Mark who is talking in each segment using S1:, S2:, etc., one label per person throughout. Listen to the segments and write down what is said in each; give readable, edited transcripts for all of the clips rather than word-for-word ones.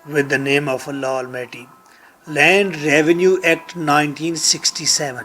S1: with the name of Allah Almighty. Land Revenue Act 1967.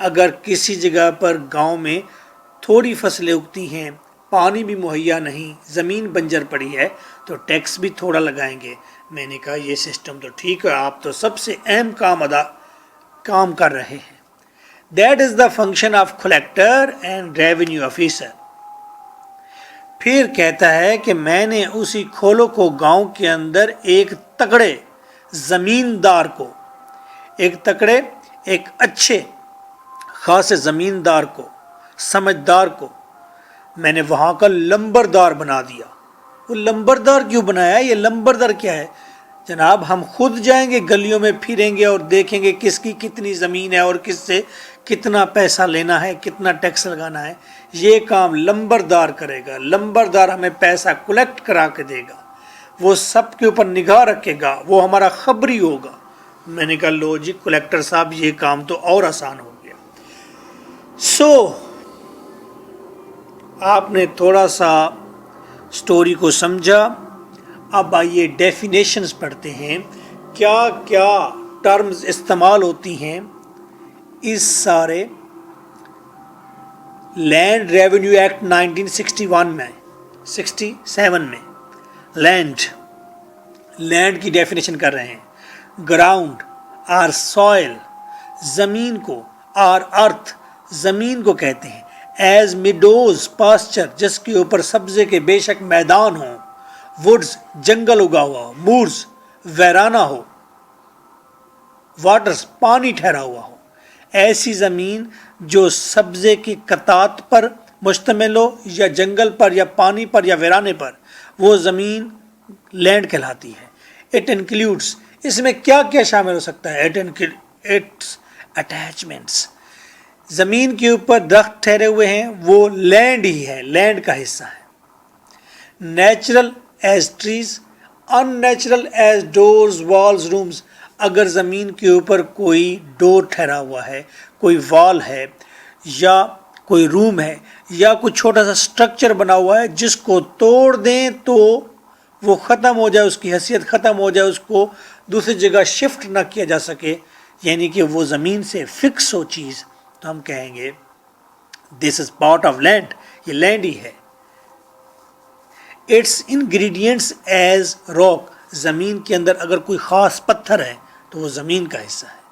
S1: اگر کسی جگہ پر گاؤں میں تھوڑی فصلیں اگتی ہیں، پانی بھی مہیا نہیں، زمین بنجر پڑی ہے، تو ٹیکس بھی تھوڑا لگائیں گے۔ میں نے کہا یہ سسٹم تو ٹھیک ہے، آپ تو سب سے اہم کام کر رہے ہیں۔ That is the function of collector and revenue officer. پھر کہتا ہے کہ میں نے اسی کھولو کو گاؤں کے اندر ایک تگڑے زمیندار کو، ایک اچھے خاص زمیندار کو، سمجھدار کو میں نے وہاں کا لمبردار بنا دیا۔ وہ لمبردار کیوں بنایا؟ یہ لمبردار کیا ہے جناب؟ ہم خود جائیں گے گلیوں میں پھریں گے اور دیکھیں گے کس کی کتنی زمین ہے اور کس سے کتنا پیسہ لینا ہے، کتنا ٹیکس لگانا ہے۔ یہ کام لمبردار کرے گا۔ لمبردار ہمیں پیسہ کلیکٹ کرا کے دے گا، وہ سب کے اوپر نگاہ رکھے گا، وہ ہمارا خبری ہوگا۔ میں نے کہا لو جی کلیکٹر صاحب یہ کام تو اور آسان ہو گیا۔ آپ نے تھوڑا سا سٹوری کو سمجھا۔ اب آئیے ڈیفینیشنز پڑھتے ہیں، کیا کیا ٹرمز استعمال ہوتی ہیں اس سارے لینڈ ریونیو ایکٹ 1967 میں۔ لینڈ کی ڈیفینیشن کر رہے ہیں۔ گراؤنڈ اور سوئل، زمین کو، اور ارتھ، زمین کو کہتے ہیں۔ ایز میڈوز، پاسچر، جس کے اوپر سبزے کے بے شک میدان ہوں۔ ووڈز، جنگل اگا ہوا ہو۔ مورز، ویرانہ ہو۔ واٹرز، پانی ٹھہرا ہوا ہو۔ ایسی زمین جو سبزے کی قطعات پر مشتمل ہو، یا جنگل پر، یا پانی پر، یا ویرانے پر، وہ زمین لینڈ کہلاتی ہے۔ اٹ انکلیوڈز، اس میں کیا کیا شامل ہو سکتا ہے؟ اٹس اٹیچمنٹس، زمین کے اوپر درخت ٹھہرے ہوئے ہیں، وہ لینڈ ہی ہے، لینڈ کا حصہ ہے۔ Natural as trees, unnatural as doors, walls, rooms, اگر زمین کے اوپر کوئی ڈور ٹھہرا ہوا ہے، کوئی وال ہے، یا کوئی روم ہے، یا کوئی چھوٹا سا سٹرکچر بنا ہوا ہے جس کو توڑ دیں تو وہ ختم ہو جائے، اس کی حیثیت ختم ہو جائے، اس کو دوسری جگہ شفٹ نہ کیا جا سکے، یعنی کہ وہ زمین سے فکس ہو چیز، تو ہم کہیں گے this is part of land, یہ لینڈ ہی ہے۔ اٹس انگریڈینٹس ایز راک، زمین کے اندر اگر کوئی خاص پتھر ہے تو وہ زمین کا حصہ ہے۔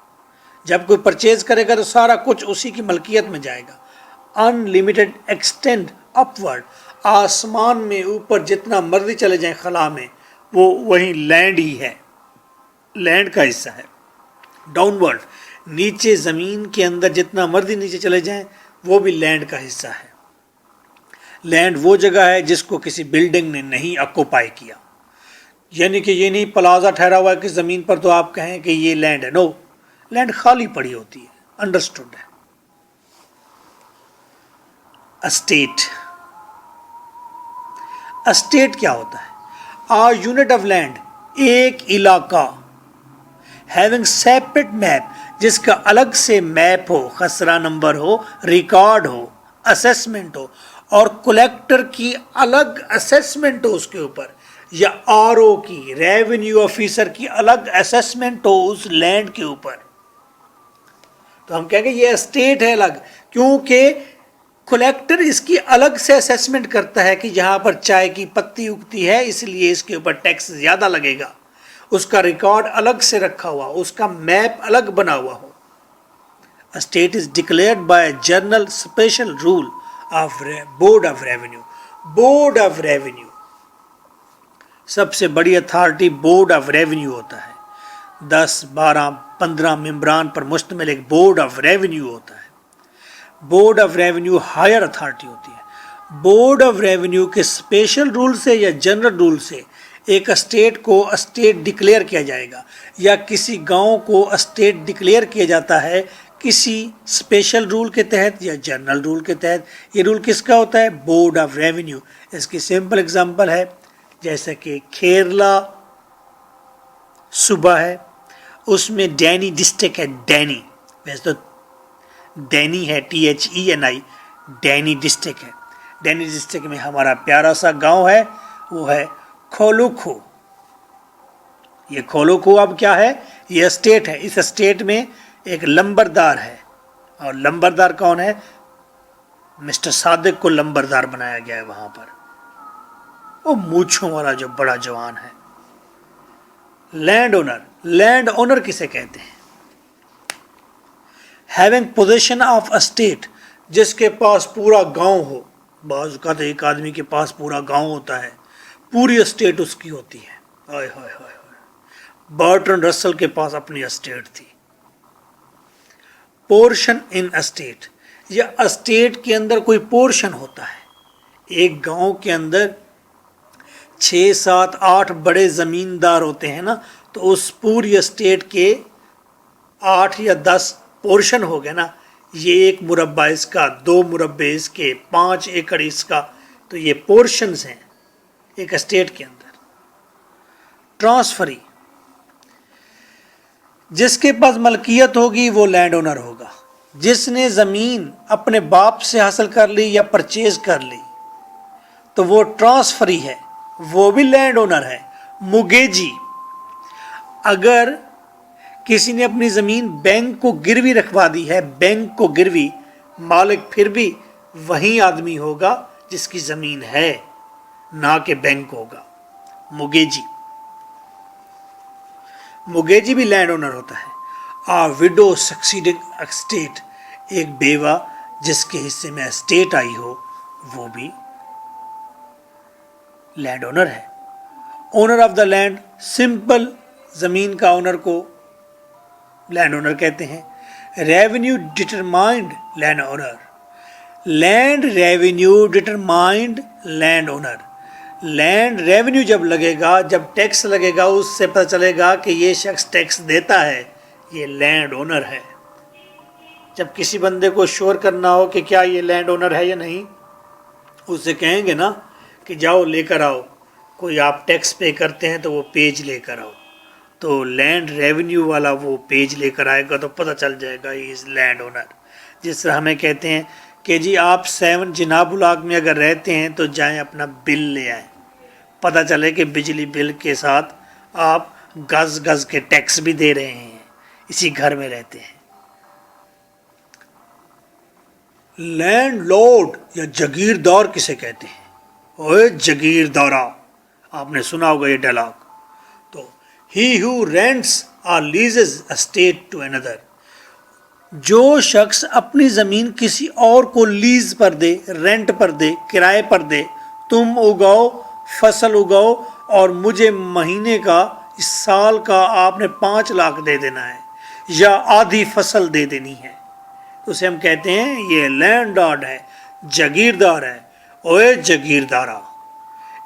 S1: جب کوئی پرچیز کرے گا تو سارا کچھ اسی کی ملکیت میں جائے گا۔ ان لمیٹڈ ایکسٹینڈ اپورڈ، آسمان میں اوپر جتنا مرضی چلے جائیں خلا میں، وہ وہی لینڈ ہی ہے، لینڈ کا حصہ ہے۔ ڈاؤن ورڈ، نیچے زمین کے اندر جتنا مرضی نیچے چلے جائیں وہ بھی لینڈ کا حصہ ہے۔ لینڈ وہ جگہ ہے جس کو کسی بلڈنگ نے نہیں آکوپائی کیا، یعنی کہ یہ نہیں پلازا ٹھہرا ہوا ہے کہ زمین پر تو آپ کہیں کہ یہ لینڈ ہے، نو، لینڈ خالی پڑی ہوتی ہے، انڈرسٹوڈ ہے۔ اسٹیٹ، اسٹیٹ کیا ہوتا ہے؟ آ یونٹ آف لینڈ، ایک علاقہ، ہیونگ سیپریٹ میپ، جس کا الگ سے میپ ہو، خسرہ نمبر ہو، ریکارڈ ہو، اسیسمنٹ ہو، اور کلیکٹر کی الگ اسیسمنٹ ہو اس کے اوپر، یا آر او کی، ریونیو آفیسر کی الگ اسیسمنٹ ہو اس لینڈ کے اوپر، تو ہم کہیں گے یہ اسٹیٹ ہے الگ، کیونکہ کلیکٹر اس کی الگ سے اسیسمنٹ کرتا ہے کہ یہاں پر چائے کی پتی اگتی ہے، اس لیے اس کے اوپر ٹیکس زیادہ لگے گا، اس کا ریکارڈ الگ سے رکھا ہوا، اس کا میپ الگ بنا ہوا ہو۔ A state is declared by a general special rule of Board of Revenue. Board of Revenue سب سے بڑی اتھارٹی بورڈ آف ریونیو ہوتا ہے، 10 12 15 ممبران پر مشتمل ایک بورڈ آف ریونیو ہوتا ہے۔ Board of revenue higher authority ہوتی ہے۔ بورڈ آف ریونیو کے اسپیشل رول سے یا جنرل رول سے ایک اسٹیٹ کو اسٹیٹ ڈکلیئر کیا جائے گا، یا کسی گاؤں کو اسٹیٹ ڈکلیئر کیا جاتا ہے کسی اسپیشل رول کے تحت یا جنرل رول کے تحت۔ یہ رول کس کا ہوتا ہے؟ Board of revenue. اس کی سمپل اگزامپل ہے جیسے کہ کیرلا صوبہ ہے، اس میں ڈینی ڈسٹرکٹ ہے، ڈینی، ویسے تو ڈینی ہے THENI، ڈینی ڈسٹرکٹ ہے۔ ڈینی ڈسٹرکٹ میں ہمارا پیارا سا گاؤں ہے، وہ ہے کھولوکھو۔ یہ کھولوکھو اب کیا ہے؟ یہ اسٹیٹ ہے۔ اس اسٹیٹ میں ایک لمبردار ہے، اور لمبردار کون ہے؟ مسٹر صادق کو لمبردار بنایا گیا ہے وہاں پر، وہ مونچھوں والا جو بڑا جوان ہے۔ لینڈ اونر، لینڈ اونر کسے کہتے ہیں؟ ہیونگ پوزیشن آف اسٹیٹ، جس کے پاس پورا گاؤں ہو۔ بعض اوقات ایک آدمی کے پاس پورا گاؤں ہوتا ہے، پوری اسٹیٹ اس کی ہوتی ہے۔ ہائے ہائے ہائے ہائے، برٹرن رسل کے پاس اپنی اسٹیٹ تھی۔ پورشن ان اسٹیٹ، یا اسٹیٹ کے اندر کوئی پورشن ہوتا ہے۔ ایک گاؤں کے اندر 6 7 8 بڑے زمیندار ہوتے ہیں نا، تو اس پوری اسٹیٹ کے 8 یا 10 پورشن ہو گئے نا، یہ 1 مربع اس کا، 2 مربع اس کے، 5 ایکڑ اس کا، تو یہ پورشنز ہیں ایک اسٹیٹ کے اندر۔ ٹرانسفری، جس کے پاس ملکیت ہوگی وہ لینڈ اونر ہوگا۔ جس نے زمین اپنے باپ سے حاصل کر لی یا پرچیز کر لی تو وہ ٹرانسفری ہے، وہ بھی لینڈ اونر ہے۔ موگیجی، اگر کسی نے اپنی زمین بینک کو گروی رکھوا دی ہے، بینک کو گروی، مالک پھر بھی وہی آدمی ہوگا جس کی زمین ہے، نہ کہ بینک ہوگا۔ موگیجی، موگیجی بھی لینڈ اونر ہوتا ہے۔ وڈو سکسیڈنگ اسٹیٹ، ایک بیوہ جس کے حصے میں اسٹیٹ آئی ہو، وہ بھی لینڈ اونر ہے۔ Owner of the land, simple زمین کا اونر کو لینڈ اونر کہتے ہیں۔ Revenue determined land owner, land revenue determined land owner. Land revenue جب لگے گا، جب ٹیکس لگے گا، اس سے پتہ چلے گا کہ یہ شخص ٹیکس دیتا ہے، یہ لینڈ اونر ہے۔ جب کسی بندے کو شور کرنا ہو کہ کیا یہ لینڈ اونر ہے یا نہیں، اسے کہیں گے نا کہ جاؤ لے کر آؤ، کوئی آپ ٹیکس پے کرتے ہیں تو وہ پیج لے کر آؤ، تو لینڈ ریونیو والا وہ پیج لے کر آئے گا تو پتہ چل جائے گا یہ از لینڈ اونر۔ جس طرح ہمیں کہتے ہیں کہ جی آپ 7 جناب الاگ میں اگر رہتے ہیں تو جائیں اپنا بل لے آئیں، پتہ چلے کہ بجلی بل کے ساتھ آپ گز گز کے ٹیکس بھی دے رہے ہیں، اسی گھر میں رہتے ہیں۔ لینڈ لارڈ یا جاگیردار کسے کہتے ہیں؟ اوے جاگیردارا، آپ نے سنا ہوگا یہ ڈائلاگ۔ تو he who rents or leases a state to another، جو شخص اپنی زمین کسی اور کو لیز پر دے، رینٹ پر دے، کرائے پر دے، تم اگاؤ، فصل اگاؤ اور مجھے مہینے کا، اس سال کا آپ نے 5 لاکھ دے دینا ہے یا آدھی فصل دے دینی ہے، اسے ہم کہتے ہیں یہ لینڈ لارڈ ہے، جاگیردار ہے۔ اوے جاگیردارا،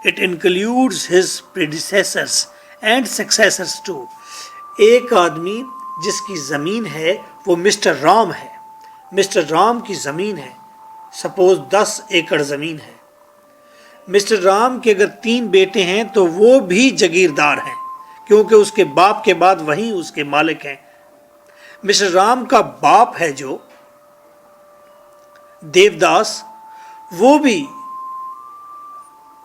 S1: it includes his predecessors and successors too, ایک آدمی جس کی زمین ہے وہ مسٹر رام ہے، مسٹر رام کی زمین ہے، سپوز 10 ایکڑ زمین ہے، مسٹر رام کے اگر 3 بیٹے ہیں تو وہ بھی جاگیردار ہیں، کیونکہ اس کے باپ کے بعد وہی اس کے مالک ہیں۔ مسٹر رام کا باپ ہے جو دیوداس، وہ بھی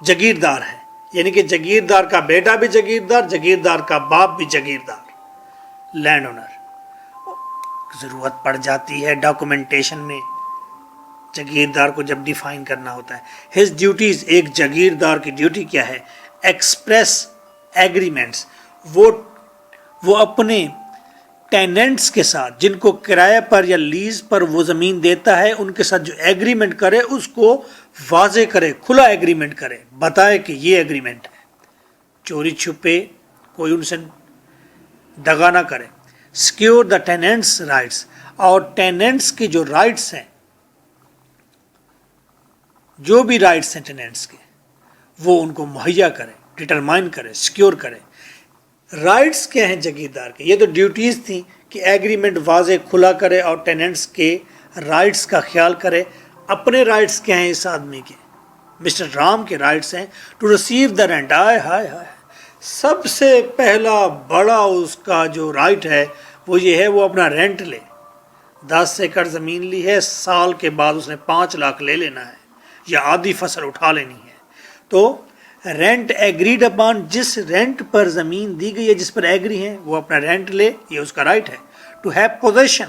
S1: جاگیردار ہے، یعنی کہ جاگیردار کا بیٹا بھی جاگیردار، جاگیردار کا باپ بھی جاگیردار، لینڈ اونر۔ ضرورت پڑ جاتی ہے ڈاکومنٹیشن میں جاگیردار کو جب ڈیفائن کرنا ہوتا ہے۔ ہز ڈیوٹیز، ایک جاگیردار کی ڈیوٹی کیا ہے؟ ایکسپریس ایگریمنٹس، وہ اپنے ٹیننٹس کے ساتھ، جن کو کرایہ پر یا لیز پر وہ زمین دیتا ہے، ان کے ساتھ جو ایگریمنٹ کرے اس کو واضح کرے، کھلا ایگریمنٹ کرے، بتائے کہ یہ ایگریمنٹ ہے، چوری چھپے کوئی ان سے دغا نہ کرے۔ سیکیور دا ٹیننٹس رائٹس، اور ٹیننٹس کے جو رائٹس ہیں، جو بھی رائٹس ہیں ٹیننٹس کے، وہ ان کو مہیا کرے، ڈٹرمائن کرے، سیکیور کرے۔ رائٹس کیا ہیں جاگیردار کے؟ یہ تو ڈیوٹیز تھیں کہ ایگریمنٹ واضح کھلا کرے اور ٹیننٹس کے رائٹس کا خیال کرے۔ اپنے رائٹس کیا ہیں اس آدمی کے؟ مسٹر رام کے رائٹس ہیں ٹو ریسیو دا رینٹ۔ آئے ہائے ہائے، سب سے پہلا بڑا اس کا جو رائٹ ہے وہ یہ ہے، وہ اپنا رینٹ لے۔ 10 ایکڑ زمین لی ہے، سال کے بعد اس نے 5 لاکھ لے لینا ہے یا آدھی فصل اٹھا لینی ہے۔ تو رینٹ ایگریڈ اپان، جس رینٹ پر زمین دی گئی ہے، جس پر ایگری ہیں، وہ اپنا رینٹ لے، یہ اس کا رائٹ ہے۔ ٹو ہیو پوزیشن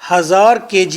S1: 1000 kg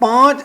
S1: 5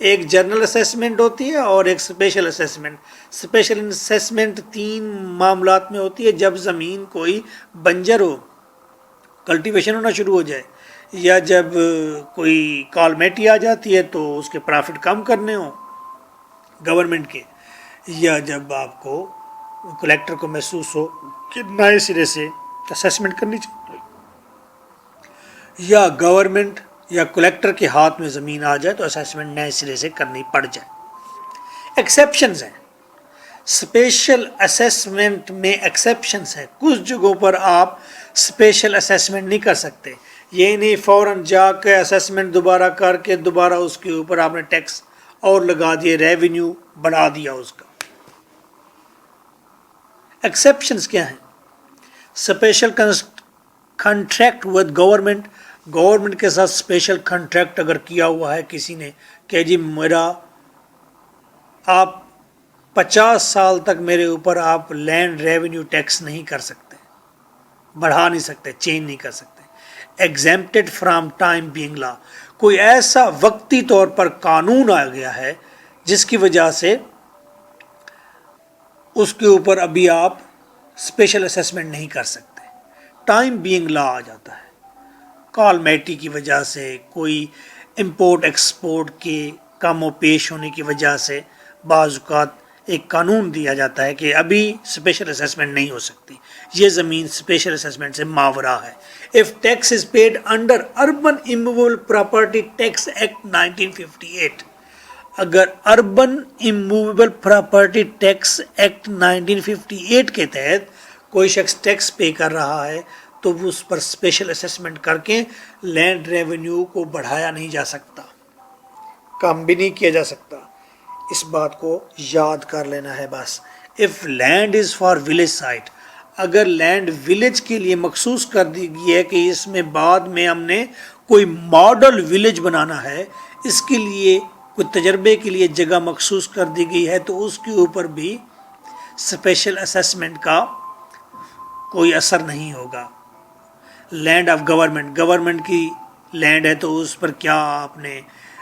S1: ایک جنرل اسیسمنٹ ہوتی ہے اور ایک اسپیشل اسیسمنٹ. اسپیشل اسیسمنٹ 3 معاملات میں ہوتی ہے: جب زمین کوئی بنجر ہو، کلٹیویشن ہونا شروع ہو جائے، یا جب کوئی کالمیٹی آ جاتی ہے تو اس کے پرافٹ کم کرنے ہوں گورنمنٹ کے، یا جب آپ کو کلیکٹر کو محسوس ہو کہ نئے سرے سے اسیسمنٹ کرنی چاہیے، یا گورنمنٹ یا کلیکٹر کے ہاتھ میں زمین آ جائے تو اسیسمنٹ نئے سرے سے کرنی پڑ جائے. ایکسیپشنز ہیں اسپیشل اسیسمنٹ میں، ایکسیپشنز ہیں. کچھ جگہوں پر آپ اسپیشل اسیسمنٹ نہیں کر سکتے. یہ نہیں فوراً جا کے اسیسمنٹ دوبارہ کر کے دوبارہ اس کے اوپر آپ نے ٹیکس اور لگا دیے، ریونیو بڑھا دیا اس کا. ایکسیپشنز کیا ہیں؟ Special contract with government, government کے ساتھ اسپیشل کنٹریکٹ اگر کیا ہوا ہے کسی نے کہ جی میرا آپ 50 سال تک میرے اوپر آپ لینڈ ریونیو ٹیکس نہیں کر سکتے، بڑھا نہیں سکتے، چینج نہیں کر سکتے. ایگزیمپٹڈ فرام ٹائم بینگ لا، کوئی ایسا وقتی طور پر قانون آ گیا ہے جس کی وجہ سے اس کے اوپر ابھی آپ اسپیشل اسیسمنٹ نہیں کر سکتے. ٹائم بینگ لا آ جاتا ہے. کالمیٹی کی وجہ سے، کوئی امپورٹ ایکسپورٹ کے کم و پیش ہونے کی وجہ سے بعض اوقات ایک قانون دیا جاتا ہے کہ ابھی اسپیشل اسیسمنٹ نہیں ہو سکتی، یہ زمین اسپیشل اسیسمنٹ سے ماورا ہے. If tax is paid under Urban Immovable Property Tax Act 1958، اگر urban immovable property tax act 1958 کے تحت کوئی شخص ٹیکس پے کر رہا ہے تو وہ اس پر اسپیشل اسیسمنٹ کر کے لینڈ ریونیو کو بڑھایا نہیں جا سکتا، کم بھی نہیں کیا جا سکتا. اس بات کو یاد کر لینا ہے بس. If land is for village site, اگر لینڈ ولیج کے لیے مخصوص کر دی گئی ہے کہ اس میں بعد میں ہم نے کوئی ماڈل ولیج بنانا ہے، اس کے لیے کوئی تجربے کے لیے جگہ مخصوص کر دی گئی ہے، تو اس کے اوپر بھی اسپیشل اسیسمنٹ کا کوئی اثر نہیں ہوگا. لینڈ آف گورنمنٹ، گورنمنٹ کی لینڈ ہے تو اس پر کیا آپ نے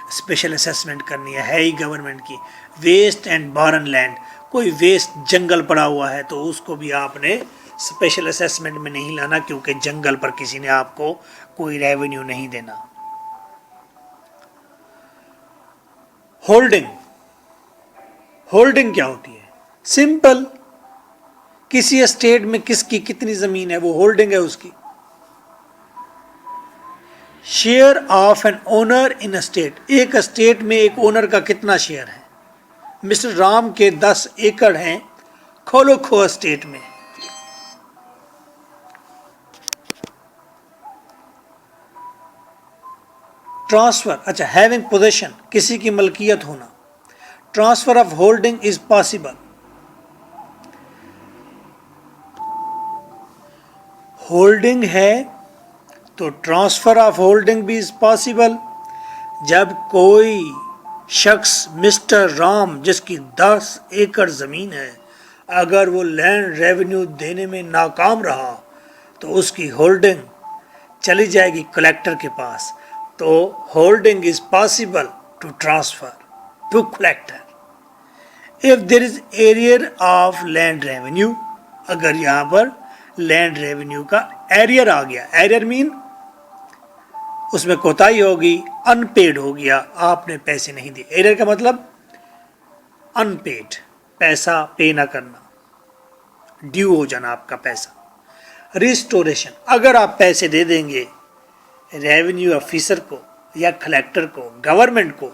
S1: اسپیشل اسیسمنٹ کرنی ہے ہی گورنمنٹ کی. ویسٹ اینڈ بارن لینڈ، کوئی ویسٹ جنگل پڑا ہوا ہے تو اس کو بھی آپ نے اسپیشل اسیسمنٹ میں نہیں لانا، کیونکہ جنگل پر کسی نے آپ کو کوئی ریونیو نہیں دینا. ہولڈنگ، ہولڈنگ کیا ہوتی ہے؟ سمپل، کسی اسٹیٹ میں کس کی کتنی زمین ہے وہ ہولڈنگ ہے اس کی. Share of an owner in state, ایک اسٹیٹ میں ایک اونر کا کتنا شیئر ہے؟ مسٹر رام کے 10 ایکڑ ہیں کھولو کھو اسٹیٹ میں. ٹرانسفر، اچھا، ہیونگ پوزیشن، کسی کی ملکیت ہونا. Transfer of holding is possible, holding ہے تو ٹرانسفر آف ہولڈنگ بھی از پاسبل. جب کوئی شخص مسٹر رام جس کی 10 ایکڑ زمین ہے اگر وہ لینڈ ریونیو دینے میں ناکام رہا تو اس کی ہولڈنگ چلی جائے گی کلیکٹر کے پاس، تو holding is possible to transfer to collector. If there is arrear of land revenue, اگر یہاں پر لینڈ ریونیو کا ایریئر آ گیا، ایریئر مین اس میں کوتاہی ہوگی، ان پیڈ ہو گیا، آپ نے پیسے نہیں دیے. ایرر کا مطلب ان پیڈ، پیسہ پے نہ کرنا، ڈیو ہو جانا آپ کا پیسہ. ریسٹوریشن، اگر آپ پیسے دے دیں گے ریونیو آفیسر کو یا کلیکٹر کو، گورنمنٹ کو،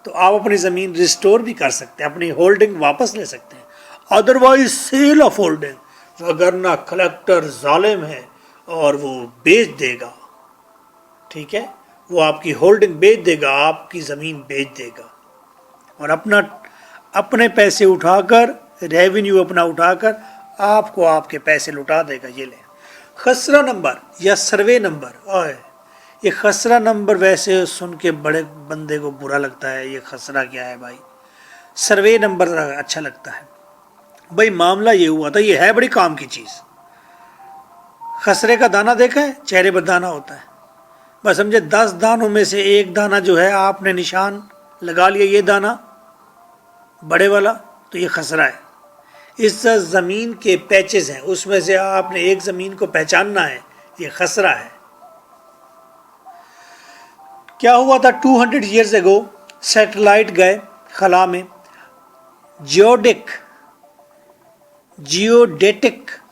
S1: تو آپ اپنی زمین ریسٹور بھی کر سکتے ہیں، اپنی ہولڈنگ واپس لے سکتے ہیں. ادروائز سیل آف ہولڈنگ، وگرنہ کلیکٹر ظالم ہے اور وہ بیچ دے گا، ٹھیک ہے، وہ آپ کی ہولڈنگ بیچ دے گا، آپ کی زمین بیچ دے گا اور اپنے پیسے اٹھا کر، ریونیو اپنا اٹھا کر آپ کو آپ کے پیسے لوٹا دے گا. یہ لیں. خسرہ نمبر یا سروے نمبر، اور یہ خسرہ نمبر ویسے سن کے بڑے بندے کو برا لگتا ہے، یہ خسرہ کیا ہے بھائی، سروے نمبر اچھا لگتا ہے. بھائی معاملہ یہ ہوا تھا، یہ ہے بڑی کام کی چیز. خسرے کا دانہ دیکھا ہے، چہرے پر دانہ ہوتا ہے، بس سمجھے 10 دانوں میں سے ایک دانہ جو ہے آپ نے نشان لگا لیا یہ دانہ بڑے والا تو یہ خسرہ ہے. اس طرح زمین کے پیچز ہیں، اس میں سے آپ نے ایک زمین کو پہچاننا ہے، یہ خسرہ ہے. کیا ہوا تھا 200 ایئرز اگو؟ سیٹلائٹ گئے خلا میں، جیوڈیٹک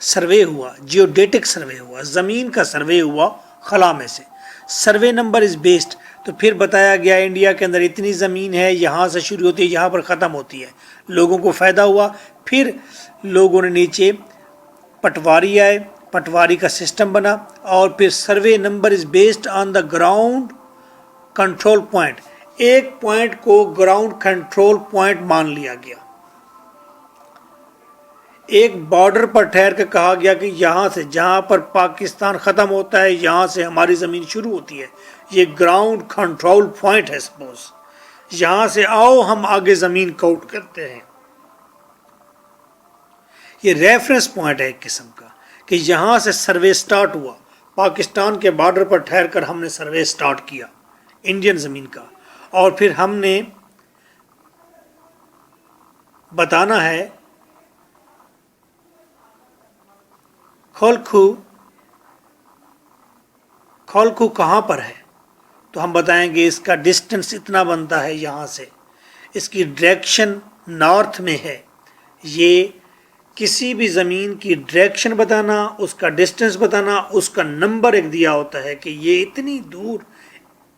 S1: سروے ہوا، زمین کا سروے ہوا خلا میں سے. سروے نمبر از بیسڈ، تو پھر بتایا گیا انڈیا کے اندر اتنی زمین ہے، یہاں سے شروع ہوتی ہے یہاں پر ختم ہوتی ہے. لوگوں کو فائدہ ہوا. پھر لوگوں نے نیچے پٹواری آئے، پٹواری کا سسٹم بنا، اور پھر survey number is based on the ground control point. ایک پوائنٹ کو گراؤنڈ کنٹرول پوائنٹ مان لیا گیا. ایک بارڈر پر ٹھہر کے کہا گیا کہ یہاں سے جہاں پر پاکستان ختم ہوتا ہے یہاں سے ہماری زمین شروع ہوتی ہے، یہ گراؤنڈ کنٹرول پوائنٹ ہے. سپوز یہاں سے آؤ ہم آگے زمین کاؤنٹ کرتے ہیں. یہ ریفرنس پوائنٹ ہے ایک قسم کا کہ یہاں سے سروے سٹارٹ ہوا. پاکستان کے بارڈر پر ٹھہر کر ہم نے سروے سٹارٹ کیا انڈین زمین کا، اور پھر ہم نے بتانا ہے کھولکھو کہاں پر ہے. تو ہم بتائیں گے اس کا ڈسٹنس اتنا بنتا ہے یہاں سے، اس کی ڈائریکشن نارتھ میں ہے. یہ کسی بھی زمین کی ڈائریکشن بتانا، اس کا ڈسٹنس بتانا، اس کا نمبر ایک دیا ہوتا ہے کہ یہ اتنی دور.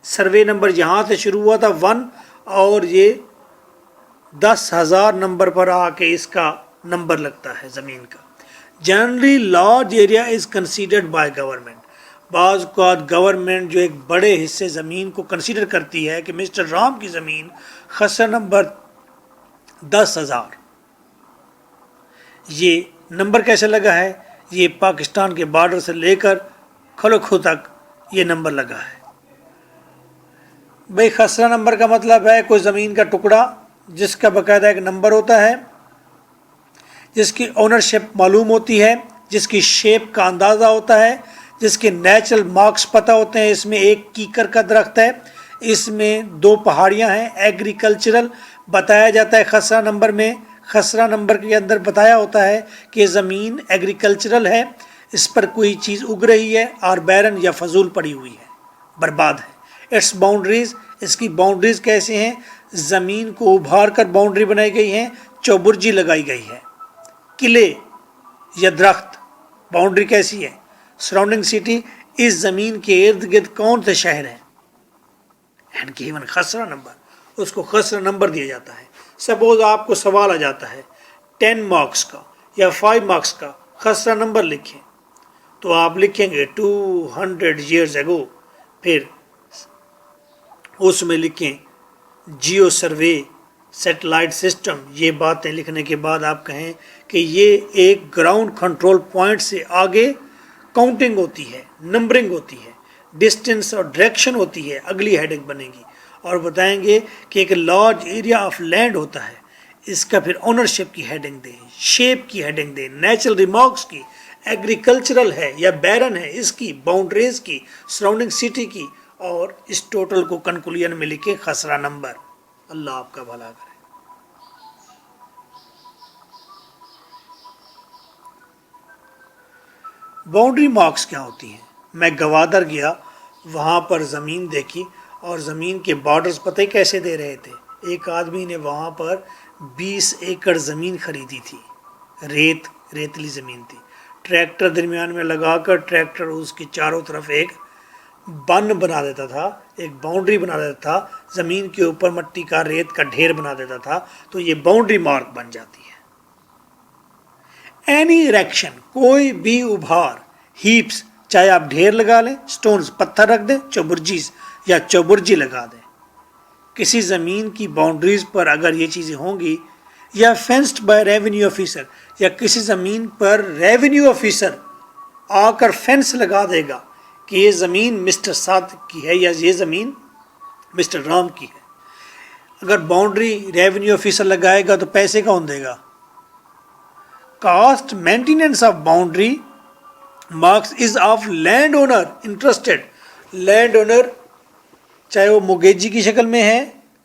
S1: سروے نمبر یہاں سے شروع ہوا تھا 1، اور یہ 10,000 نمبر پر آ کے اس کا نمبر لگتا ہے زمین کا. Generally large area is considered by government. بعض اوقات گورنمنٹ جو ایک بڑے حصے زمین کو کنسیڈر کرتی ہے کہ مسٹر رام کی زمین خسرہ نمبر 10,000. یہ نمبر کیسے لگا ہے؟ یہ پاکستان کے بارڈر سے لے کر کھولکھو تک یہ نمبر لگا ہے. بھئی خسرہ نمبر کا مطلب ہے کوئی زمین کا ٹکڑا جس کا باقاعدہ ایک نمبر ہوتا ہے، جس کی اونرشپ معلوم ہوتی ہے، جس کی شیپ کا اندازہ ہوتا ہے، جس کے نیچرل مارکس پتہ ہوتے ہیں. اس میں ایک کیکر کا درخت ہے، اس میں 2 پہاڑیاں ہیں. ایگریکلچرل بتایا جاتا ہے خسرہ نمبر میں. خسرہ نمبر کے اندر بتایا ہوتا ہے کہ زمین ایگریکلچرل ہے، اس پر کوئی چیز اگ رہی ہے، اور بیرن یا فضول پڑی ہوئی ہے، برباد ہے. اٹس باؤنڈریز، اس کی باؤنڈریز کیسے ہیں؟ زمین کو ابھار کر باؤنڈری بنائی گئی ہے، چوبرجی لگائی گئی ہے، قلعے یا درخت. باؤنڈری کیسی ہے؟ Surrounding city. اس زمین کے ارد گرد کون سے شہر ہیں؟ اینڈ گیون خسرہ نمبر، اس کو خسرہ نمبر دیا جاتا ہے. سپوز آپ کو سوال آ جاتا ہے 10 مارکس کا یا 5 مارکس کا، خسرہ نمبر لکھیں، تو آپ لکھیں گے 200 ایئرز اگو. پھر اس میں لکھیں جیو سروے، سیٹلائٹ سسٹم. یہ باتیں لکھنے کے بعد آپ کہیں کہ یہ ایک گراؤنڈ کنٹرول پوائنٹ سے آگے کاؤنٹنگ ہوتی ہے، نمبرنگ ہوتی ہے، ڈسٹنس اور ڈائریکشن ہوتی ہے. اگلی ہیڈنگ بنے گی، اور بتائیں گے کہ ایک لارج ایریا آف لینڈ ہوتا ہے، اس کا پھر اونرشپ کی ہیڈنگ دیں، شیپ کی ہیڈنگ دیں، نیچرل ریمارکس کی، ایگریکلچرل ہے یا بیرن ہے اس کی، باؤنڈریز کی، سراؤنڈنگ سٹی کی، اور اس ٹوٹل کو کنکلوژن میں لکھیں خسرہ نمبر. اللہ آپ کا بھلا کرے. باؤنڈری مارکس کیا ہوتی ہیں؟ میں گوادر گیا، وہاں پر زمین دیکھی، اور زمین کے بارڈرز پتہ ہی کیسے دے رہے تھے. ایک آدمی نے وہاں پر 20 ایکڑ زمین خریدی تھی، ریتلی زمین تھی. ٹریکٹر درمیان میں لگا کر ٹریکٹر اس کی چاروں طرف ایک بن بنا دیتا تھا، ایک باؤنڈری بنا دیتا تھا، زمین کے اوپر مٹی کا ریت کا ڈھیر بنا دیتا تھا، تو یہ باؤنڈری مارک بن جاتی ہے. اینی ایریکشن، کوئی بھی ابھار، ہیپس، چاہے آپ ڈھیر لگا لیں، سٹونز پتھر رکھ دیں، چوبرجیز یا چوبرجی لگا دیں. کسی زمین کی باؤنڈریز پر اگر یہ چیزیں ہوں گی، یا فینسڈ بائی ریونیو آفیسر، یا کسی زمین پر ریونیو آفیسر آ کر فینس لگا دے گا کہ یہ زمین مسٹر صادق کی ہے یا یہ زمین مسٹر رام کی ہے. اگر باؤنڈری ریونیو آفیسر لگائے گا تو پیسے کون دے گا؟ Cost maintenance of boundary marks is of land owner interested. Land owner چاہے وہ موگیجی کی شکل میں ہے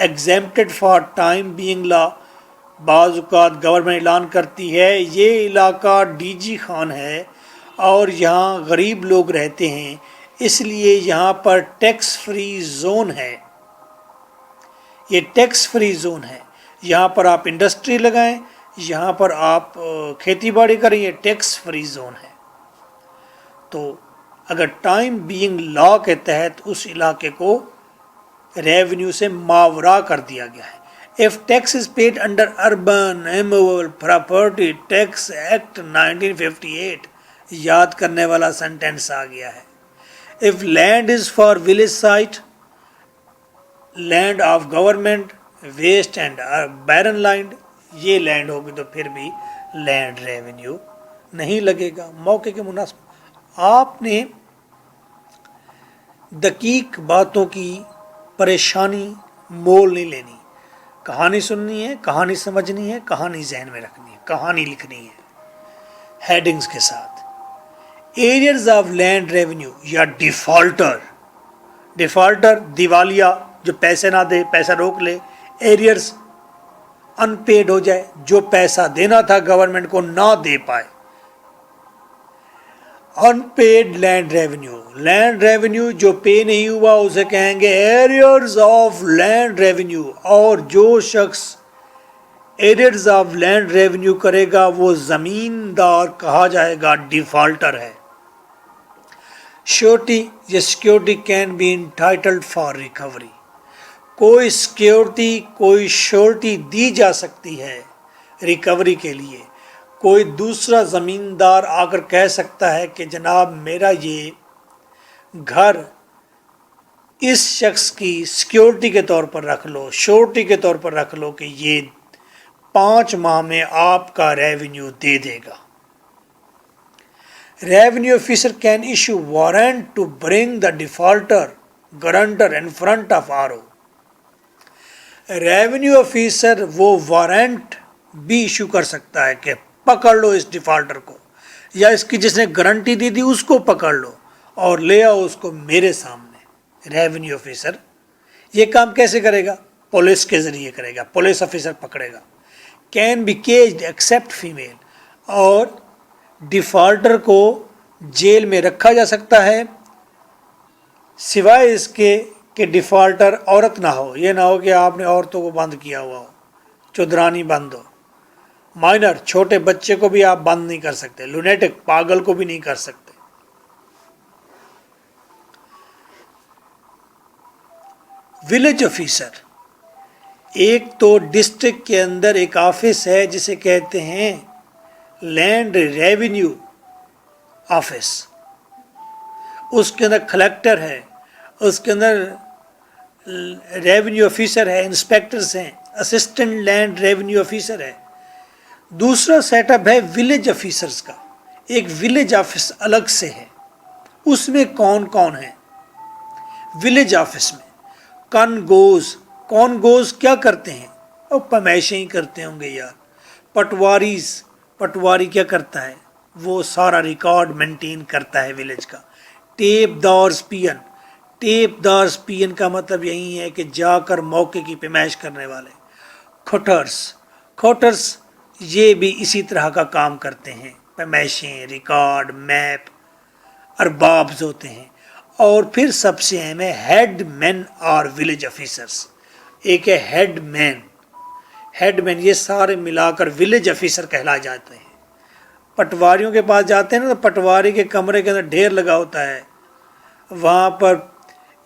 S1: exempted for time being law. بعض اوقات گورنمنٹ اعلان کرتی ہے یہ علاقہ ڈی جی خان ہے اور یہاں غریب لوگ رہتے ہیں، اس لیے یہاں پر ٹیکس فری زون ہے، یہ ٹیکس فری زون ہے، یہاں پر آپ انڈسٹری لگائیں، یہاں پر آپ کھیتی باڑی کریں، یہ ٹیکس فری زون ہے۔ تو اگر ٹائم بینگ لا کے تحت اس علاقے کو ریونیو سے ماورا کر دیا گیا ہے۔ If tax is paid under Urban Immovable Property Tax Act 1958 یاد کرنے والا سینٹینس آ گیا ہے۔ If land is for village site, land of government, waste and barren land، یہ لینڈ ہوگی تو پھر بھی لینڈ ریونیو نہیں لگے گا۔ موقع کے مناسب آپ نے دقیق باتوں کی پریشانی مول نہیں لینی، کہانی سننی ہے، کہانی سمجھنی ہے، کہانی ذہن میں رکھنی ہے، کہانی لکھنی ہے ہیڈنگز کے ساتھ۔ ایریز آف لینڈ ریونیو یا ڈیفالٹر، ڈیفالٹر دیوالیہ جو پیسے نہ دے، پیسہ روک لے، ایریئرز ان پیڈ ہو جائے، جو پیسہ دینا تھا گورنمنٹ کو نہ دے پائے۔ Unpaid land revenue, land revenue جو پے نہیں ہوا اسے کہیں گے ایریئرز آف لینڈ ریونیو، اور جو شخص ایریئرز آف لینڈ ریونیو کرے گا وہ زمیندار کہا جائے گا، ڈیفالٹر ہے۔ شیورٹی یا security can be entitled for recovery, کوئی سیکیورٹی کوئی شیورٹی دی جا سکتی ہے ریکوری کے لیے۔ کوئی دوسرا زمیندار آ کر کہہ سکتا ہے کہ جناب میرا یہ گھر اس شخص کی سیکیورٹی کے طور پر رکھ لو، شیورٹی کے طور پر رکھ لو کہ یہ 5 ماہ میں آپ کا ریونیو دے دے گا۔ Revenue officer can issue warrant to bring the defaulter guarantor in front of RO۔ Revenue officer وہ وارنٹ بھی ایشو کر سکتا ہے کہ پکڑ لو اس ڈیفالٹر کو، یا اس کی جس نے گارنٹی دی تھی اس کو پکڑ لو اور لے آؤ اس کو میرے سامنے۔ ریونیو آفیسر یہ کام کیسے کرے گا؟ پولیس کے ذریعے کرے گا، پولیس آفیسر پکڑے گا۔ Can be caged except female, اور ڈیفالٹر کو جیل میں رکھا جا سکتا ہے سوائے اس کے کہ ڈیفالٹر عورت نہ ہو۔ یہ نہ ہو کہ آپ نے عورتوں کو بند کیا ہوا ہو، چودرانی بند ہو۔ مائنر چھوٹے بچے کو بھی آپ بند نہیں کر سکتے، لونیٹک پاگل کو بھی نہیں کر سکتے۔ ولیج آفیسر، ایک تو ڈسٹرکٹ کے اندر ایک آفس ہے جسے کہتے ہیں لینڈ ریونیو آفس، اس کے اندر کلیکٹر ہے، اس کے اندر ریونیو آفیسر ہے، انسپیکٹرز ہیں، اسسٹنٹ لینڈ ریونیو آفیسر ہے۔ دوسرا سیٹ اپ ہے ولیج آفیسرز کا، ایک ولیج آفس الگ سے ہے۔ اس میں کون کون ہیں؟ ولیج آفس میں کون گوز کیا کرتے ہیں؟ اور پیمائشیں ہی کرتے ہوں گے یار۔ پٹواری کیا کرتا ہے؟ وہ سارا ریکارڈ مینٹین کرتا ہے ولیج کا۔ ٹیپ دارز پین کا مطلب یہی ہے کہ جا کر موقع کی پیمائش کرنے والے۔ کھوٹرز یہ بھی اسی طرح کا کام کرتے ہیں، پیمائشیں، ریکارڈ، میپ، اربابز ہوتے ہیں۔ اور پھر سب سے اہم ہے ہیڈ مین اور ولیج آفیسرز۔ ایک ہے ہیڈ مین، یہ سارے ملا کر ولیج آفیسر کہلائے جاتے ہیں۔ پٹواریوں کے پاس جاتے ہیں نا، تو پٹواری کے کمرے کے اندر ڈھیر لگا ہوتا ہے، وہاں پر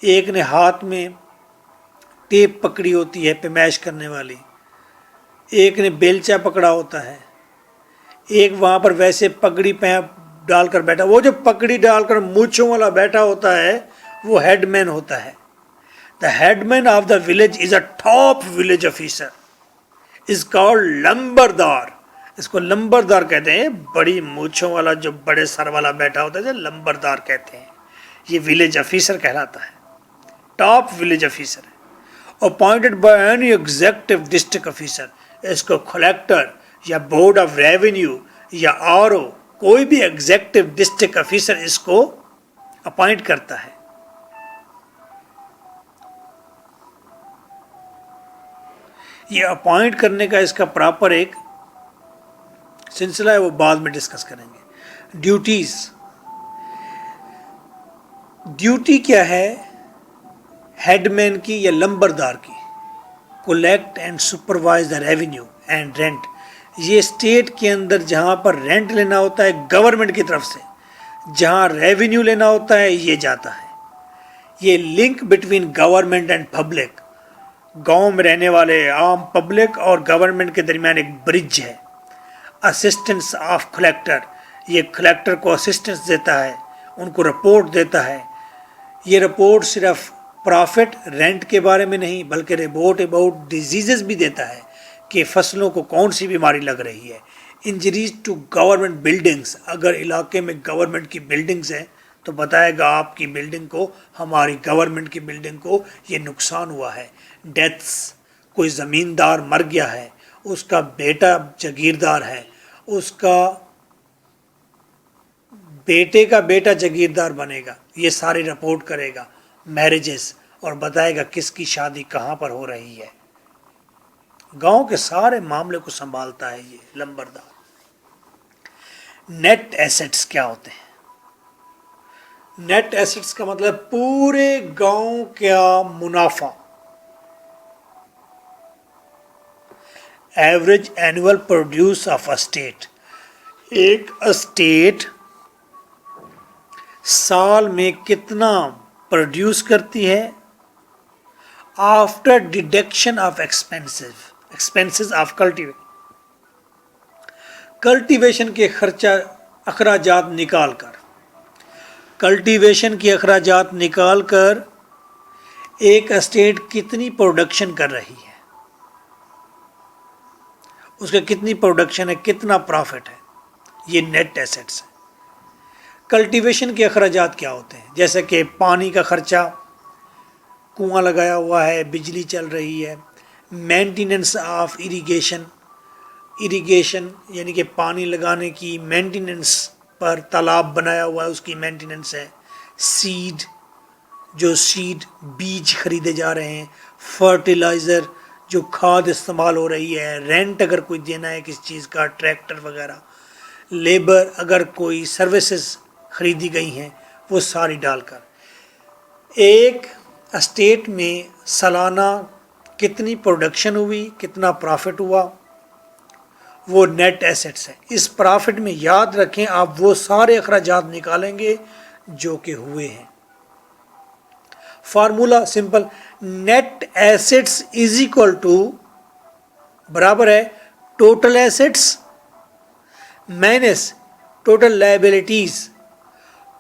S1: ایک نے ہاتھ میں ٹیپ پکڑی ہوتی ہے پیمائش کرنے والی، ایک نے بیلچا پکڑا ہوتا ہے، ایک وہاں پر ویسے پگڑی ڈال کر بیٹھا، وہ جو پگڑی ڈال کر مونچھوں والا بیٹھا ہوتا ہے وہ ہیڈ مین ہوتا ہے۔ The headman of the village is a top village officer, is called لمبردار۔ اس کو لمبردار کہتے ہیں، بڑی مونچھوں والا جو بڑے سر والا بیٹھا ہوتا ہے لمبردار کہتے ہیں۔ یہ ولیج آفیسر کہلاتا ہے، ٹاپ ولیج آفیسر ہے۔ Appointed by any executive district officer, اس کو کلیکٹر یا بورڈ آف ریونیو یا RO کوئی بھی ایگزیکٹو ڈسٹرکٹ آفیسر اس کو اپوائنٹ کرتا ہے۔ یہ اپوائنٹ کرنے کا اس کا پراپر ایک سلسلہ ہے، وہ بعد میں ڈسکس کریں گے. ڈیوٹیز. ڈیوٹی کیا ہے ہیڈ مین کی یا لمبردار کی؟ Collect and supervise the revenue and rent. یہ اسٹیٹ کے اندر جہاں پر رینٹ لینا ہوتا ہے گورنمنٹ کی طرف سے، جہاں ریونیو لینا ہوتا ہے یہ جاتا ہے. یہ link between government and public, گاؤں میں رہنے والے عام پبلک اور گورنمنٹ کے درمیان ایک برج ہے. اسسٹنس آف کلیکٹر، یہ کلیکٹر کو اسسٹنس دیتا ہے، ان کو رپورٹ دیتا ہے. یہ رپورٹ صرف پرافٹ رینٹ کے بارے میں نہیں بلکہ رپورٹ اباؤٹ ڈیزیزز بھی دیتا ہے کہ فصلوں کو کون سی بیماری لگ رہی ہے. انجریز ٹو گورنمنٹ بلڈنگز، اگر علاقے میں گورنمنٹ کی بلڈنگز ہیں تو بتائے گا آپ کی بلڈنگ کو، ہماری گورنمنٹ کی بلڈنگ کو یہ نقصان ہوا ہے. ڈیتھس، کوئی زمیندار مر گیا ہے، اس کا بیٹا جاگیردار ہے، اس کا بیٹے کا بیٹا جاگیردار بنے گا، یہ ساری رپورٹ کرے گا. میرجز، اور بتائے گا کس کی شادی کہاں پر ہو رہی ہے. گاؤں کے سارے معاملے کو سنبھالتا ہے یہ لمبردار. نیٹ ایسٹس کیا ہوتے ہیں؟ نیٹ ایسٹس کا مطلب پورے گاؤں کا منافع. Average annual produce of estate, ایک اسٹیٹ سال میں کتنا پروڈیوس کرتی ہے after deduction of expenses of cultivation کے خرچہ اخراجات نکال کر، کلٹیویشن کے اخراجات نکال کر ایک اسٹیٹ کتنی پروڈکشن کر رہی ہے، اس کا کتنی پروڈکشن ہے، کتنا پرافٹ ہے، یہ نیٹ ایسٹس ہے. کلٹیویشن کے اخراجات کیا ہوتے ہیں؟ جیسے کہ پانی کا خرچہ، کنواں لگایا ہوا ہے، بجلی چل رہی ہے. مینٹیننس آف اریگیشن، اریگیشن یعنی کہ پانی لگانے کی مینٹیننس پر، تالاب بنایا ہوا ہے اس کی مینٹیننس ہے. سیڈ، جو سیڈ بیج خریدے جا رہے ہیں. فرٹیلائزر، جو کھاد استعمال ہو رہی ہے. رینٹ اگر کوئی دینا ہے کسی چیز کا، ٹریکٹر وغیرہ. لیبر، اگر کوئی سروسز خریدی گئی ہیں وہ ساری ڈال کر ایک اسٹیٹ میں سالانہ کتنی پروڈکشن ہوئی، کتنا پرافٹ ہوا، وہ نیٹ ایسٹس ہے. اس پرافٹ میں یاد رکھیں آپ وہ سارے اخراجات نکالیں گے جو کہ ہوئے ہیں. Formula simple, net assets is equal to برابر ہے total assets minus total liabilities.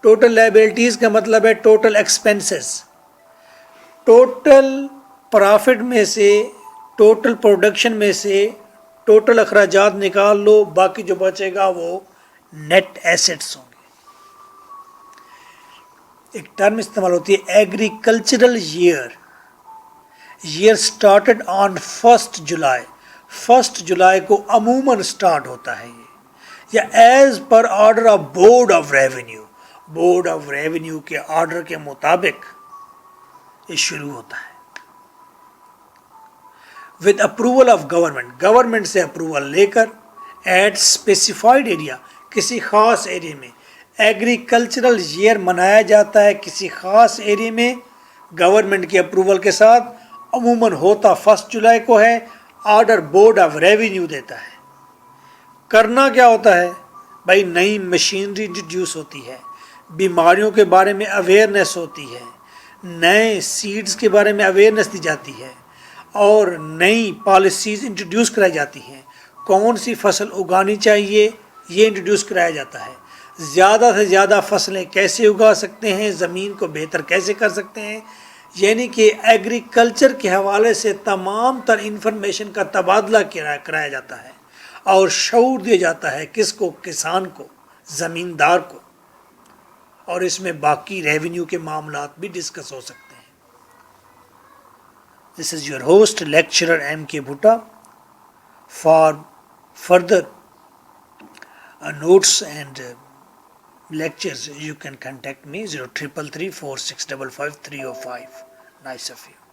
S1: Total liabilities کا مطلب ہے ٹوٹل ایکسپینسز. ٹوٹل پرافٹ میں سے، ٹوٹل پروڈکشن میں سے ٹوٹل اخراجات نکال لو، باقی جو بچے گا وہ نیٹ ایسٹس ہوں گے. ایک ٹرم استعمال ہوتی ہے ایگریکلچرل ایئر. ایئر سٹارٹڈ آن 1 جولائی. 1 جولائی کو عموماً سٹارٹ ہوتا ہے یہ، یا as per order of board of revenue. Board of revenue کے آرڈر کے مطابق یہ شروع ہوتا ہے. With approval of government, government سے اپروول لے کر. ایٹ اسپیسیفائڈ ایریا، کسی خاص ایریا میں. ایگریکلچرل ایئر منایا جاتا ہے کسی خاص ایریا میں گورنمنٹ کے اپروول کے ساتھ. عموماً ہوتا 1 جولائی کو ہے. آرڈر بورڈ آف ریونیو دیتا ہے. کرنا کیا ہوتا ہے بھائی؟ نئی مشینری انٹروڈیوس ہوتی ہے، بیماریوں کے بارے میں اویئرنیس ہوتی ہے، نئے سیڈز کے بارے میں اویئرنیس دی جاتی ہے، اور نئی پالیسیز انٹروڈیوس کرائی جاتی ہیں. کون سی فصل اگانی چاہیے یہ انٹروڈیوس کرایا جاتا ہے. زیادہ سے زیادہ فصلیں کیسے اگا سکتے ہیں، زمین کو بہتر کیسے کر سکتے ہیں. یعنی کہ ایگریکلچر کے حوالے سے تمام تر انفارمیشن کا تبادلہ کرایا جاتا ہے اور شعور دیا جاتا ہے کس کو؟ کسان کو، زمیندار کو. اور اس میں باقی ریونیو کے معاملات بھی ڈسکس ہو سکتے ہیں. This is your host lecturer M.K. Bhutta. For further notes and lectures you can contact me 0333 4655 305. Nice of you.